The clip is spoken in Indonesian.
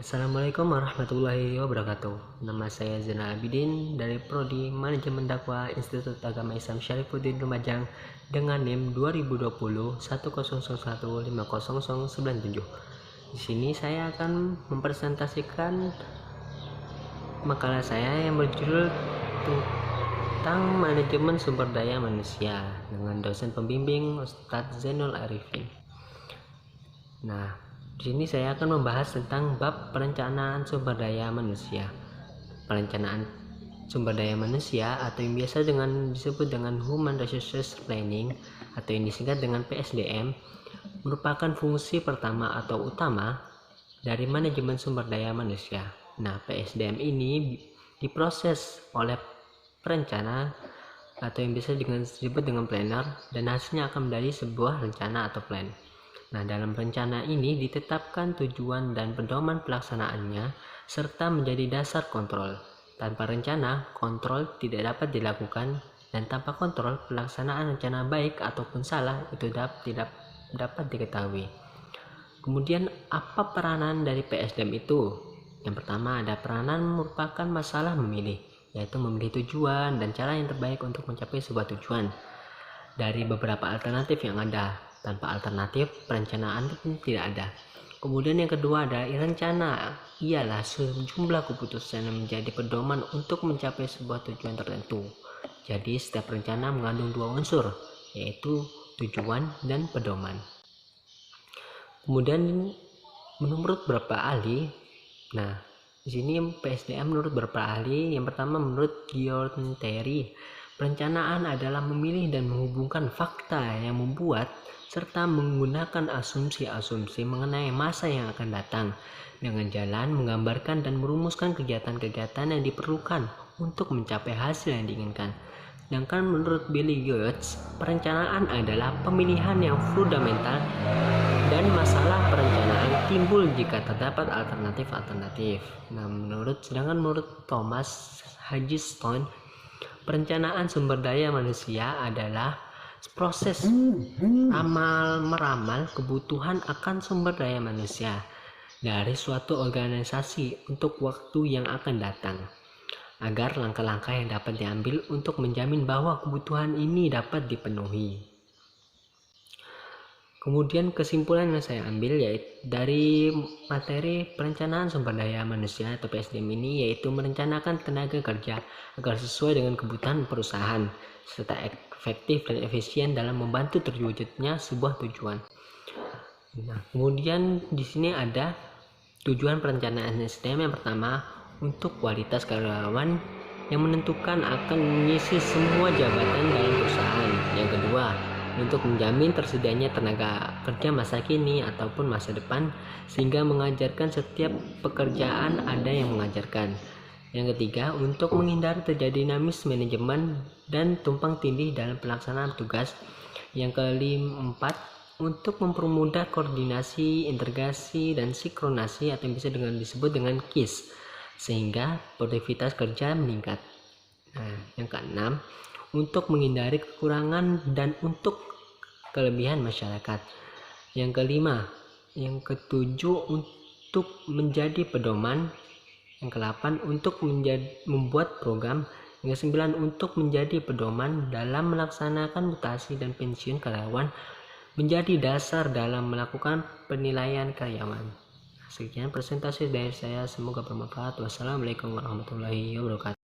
Assalamualaikum warahmatullahi wabarakatuh. Nama saya Zainal Abidin dari Prodi Manajemen Dakwah Institut Agama Islam Syarifuddin Lumajang dengan NIM 2020 100150097. Di sini saya akan mempresentasikan makalah saya yang berjudul tentang manajemen sumber daya manusia dengan dosen pembimbing Ustadz Zainul Arifin. Nah, di sini saya akan membahas tentang bab perencanaan sumber daya manusia. Perencanaan sumber daya manusia atau yang biasa disebut dengan Human Resources Planning atau yang disingkat dengan PSDM merupakan fungsi pertama atau utama dari manajemen sumber daya manusia. Nah, PSDM ini diproses oleh perencana atau yang biasa disebut dengan planner dan hasilnya akan menjadi sebuah rencana atau plan. Nah, dalam rencana ini ditetapkan tujuan dan pedoman pelaksanaannya serta menjadi dasar kontrol. Tanpa rencana, kontrol tidak dapat dilakukan dan tanpa kontrol, pelaksanaan rencana baik ataupun salah itu tidak dapat diketahui. Kemudian, apa peranan dari PSDM itu? Yang pertama, ada peranan merupakan masalah memilih, yaitu memilih tujuan dan cara yang terbaik untuk mencapai sebuah tujuan dari beberapa alternatif yang ada. Tanpa alternatif, perencanaan tidak ada. Kemudian yang kedua ada rencana, ialah sejumlah keputusan yang menjadi pedoman untuk mencapai sebuah tujuan tertentu. Jadi setiap rencana mengandung dua unsur, yaitu tujuan dan pedoman. Kemudian menurut beberapa ahli, nah di sini PSDM menurut beberapa ahli, yang pertama menurut Giorgio Terry, perencanaan adalah memilih dan menghubungkan fakta yang membuat serta menggunakan asumsi-asumsi mengenai masa yang akan datang dengan jalan menggambarkan dan merumuskan kegiatan-kegiatan yang diperlukan untuk mencapai hasil yang diinginkan. Sedangkan menurut Billy Geertz, perencanaan adalah pemilihan yang fundamental dan masalah perencanaan timbul jika terdapat alternatif-alternatif. Nah, sedangkan menurut Thomas Hagestone, perencanaan sumber daya manusia adalah proses meramal kebutuhan akan sumber daya manusia dari suatu organisasi untuk waktu yang akan datang, agar langkah-langkah yang dapat diambil untuk menjamin bahwa kebutuhan ini dapat dipenuhi. Kemudian kesimpulan yang saya ambil yaitu dari materi perencanaan sumber daya manusia atau PSDM ini, yaitu merencanakan tenaga kerja agar sesuai dengan kebutuhan perusahaan serta efektif dan efisien dalam membantu terwujudnya sebuah tujuan. Nah, kemudian di sini ada tujuan perencanaan SDM. Yang pertama, untuk kualitas karyawan yang menentukan akan mengisi semua jabatan dalam perusahaan. Yang kedua, untuk menjamin tersedianya tenaga kerja masa kini ataupun masa depan sehingga mengajarkan setiap pekerjaan ada yang mengajarkan. Yang ketiga, untuk menghindari terjadi dinamis manajemen dan tumpang tindih dalam pelaksanaan tugas. Yang keempat, untuk mempermudah koordinasi, integrasi, dan sinkronasi atau yang bisa disebut dengan KISS sehingga produktivitas kerja meningkat. Nah, yang keenam, untuk menghindari kekurangan dan untuk kelebihan masyarakat. Yang kelima, yang ketujuh, untuk menjadi pedoman. Yang ke-8, untuk membuat program. Yang ke-9, untuk menjadi pedoman dalam melaksanakan mutasi dan pensiun karyawan menjadi dasar dalam melakukan penilaian karyawan. Sekian presentasi dari saya, semoga bermanfaat. Wassalamualaikum warahmatullahi wabarakatuh.